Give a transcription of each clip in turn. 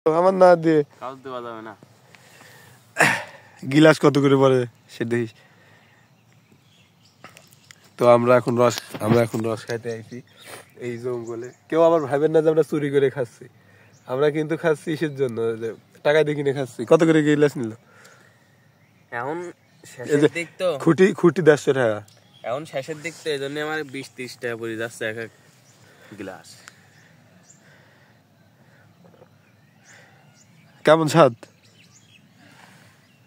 আমার না দিয়ে কাজ দেওয়া যাবে না। গিলাস কত করে পড়ে সে দেখিস। তো আমরা এখন রস খাইতে আইছি এই জঙ্গলে। কেউ আবার ভাবেন না যে আমরা চুরি করে খাচ্ছি, আমরা কিন্তু খাচ্ছি ইসের জন্য, যে টাকা দিয়ে কিনে খাচ্ছি। কত করে গিলাস নিল এখন শেষের দিক তো, খুঁটি 150 টাকা। এখন শেষের দিক তো, এই জন্য আমার 20-30 টাকা পড়ে যাচ্ছে এক এক গ্লাস। কেমন স্বাদ?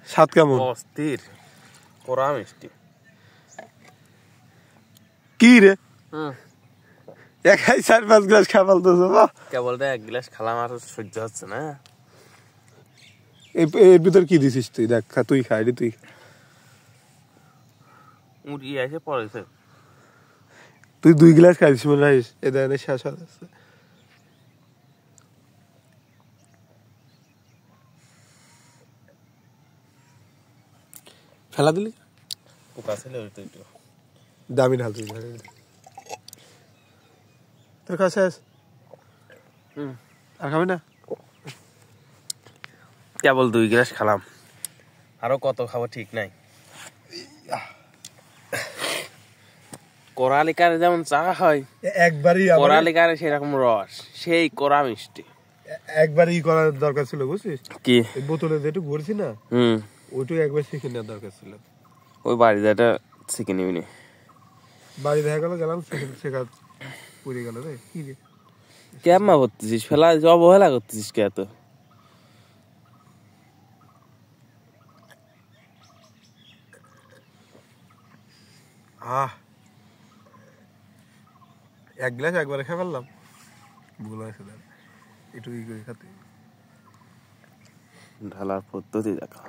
স্বাদ কেমন? অস্থির, কড়া মিষ্টি। কি রে একাই 4-5 গ্লাস খাওয়া ফেলতেছ? কেবল এক গ্লাস খালাম আর সহ্য হচ্ছে না। এর ভিতর কি দিছিস তুই? দেখ, তুই খাই রে, তুই মুরগি এসে পড়েছে। তুই 2 গ্লাস খাইছিস মনে হয়। এ দেন শেষ হয়ে যাচ্ছে। ফেলা দিলি? পোকা ছিল ওই তো একটু দামি ঢালছিস তোর কাছে। আর খাবি না? কেবল 2 গ্লাস খালাম, আরো কত খাবো ঠিক নাই। কোরালিকারে যেমন চা হয়, একবারই কোরালিকারে সেরকম রস, সেই কোরা মিষ্টি। একবারই করার দরকার ছিল, বুঝছিস? কি বোতলে যেটু ভরছি না, ওইটুকু একবার শিখে নেওয়ার দরকার ছিল। ওই বাড়িতে একটা শিখে নিবি। বাড়ি দেখা গেল, গেলাম শেখা পুড়ে গেল রে। কি রে কেমন করতেছিস? ফেলা অবহেলা করতেছিস কে এত? এক গ্লাস একবারে খেয়ে ফেললাম, ভুল হয়েছে। একটু ই করে খাতে। ঢালার পদ্ধতি দেখা।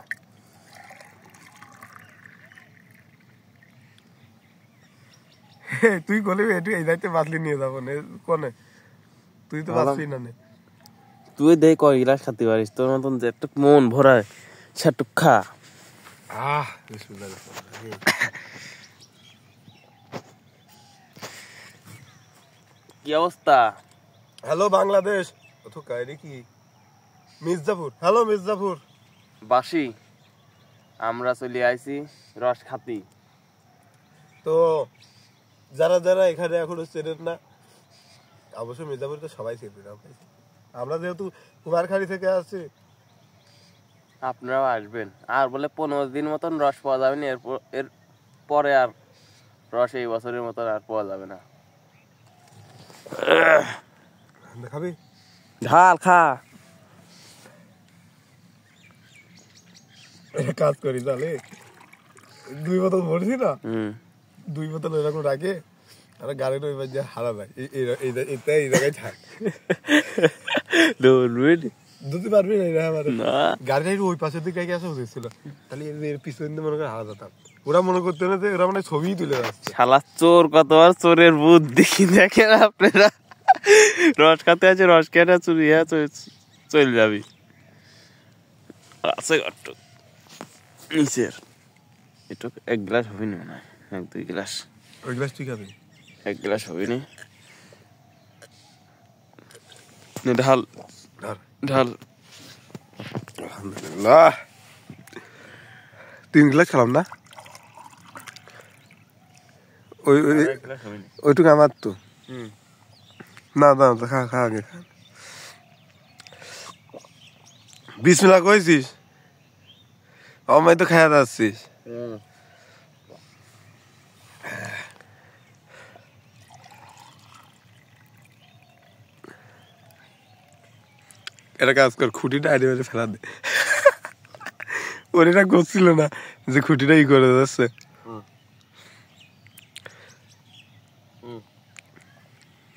তুই বলে একটু এই দায়িত্বে বাতলি নিয়ে যাবো না কোনে? তুই তো বাঁচবি না। তুই দেখ কয় গ্লাস খাতে পারিস, তোর মতন যে একটা মন ভরায় সেটু খা। কি অবস্থা? হ্যালো বাংলাদেশ। কায়রে কি মির্জাপুর? হ্যালো মির্জাপুর বাসি, আমরা চলে আইছি রস খাতি। তো যারা যারা এখানে এখনো চেনেন না, অবশ্যই মির্জাপুর তো সবাই চেনবে না। আমরা যেহেতু কুমারখালী থেকে আসছি, আপনারাও আসবেন। আর বলে 15 দিন মতন রস পাওয়া যাবে না, এর পরে আর রস এই বছরের মতন আর পাওয়া যাবে না। খাবি? ঝাল খা। কাজ করি তাহলে, 2 বোতল ভরছি না, 2 বোতল এরকম রাখে, আর গাড়ির ওই যে হারা যায় এই জায়গায় থাক। দুধ পারবি না, গাড়িটা ওই পাশের দিকে আসা উচিত ছিল, তাহলে এর পিছন দিয়ে মনে করে হারা যেতাম। ওরা মনে করতে না যে ওরা মানে ছবিই তুলে যাচ্ছে। শালা চোর, কতবার চোরের বুদ্ধি দেখেন আপনারা। রস খাতে আছে, রস খেয়ে চুরি চলে যাবি। আছে নিচের একটু 1 গ্লাস হবে না, 1-2 গ্লাস। ওই গ্লাস তুই খাবি? 1 গ্লাস হবে না। ঢাল ঢাল। আলহামদুলিল্লাহ 3 গ্লাস খেলাম না। ওইটুকু আমার তো না না, খা খা আগে খা। বিসমিল্লাহ কইছিস? আমি তো খাইয়া যাচ্ছিস। এটা কাজ কর, খুঁটিটা আইডি বাজে ফেলা দে। ওর এটা করছিল না যে খুঁটিটা ই করে যাচ্ছে।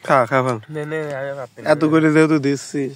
খা খা ভাল, এত করে যেহেতু দিচ্ছিস।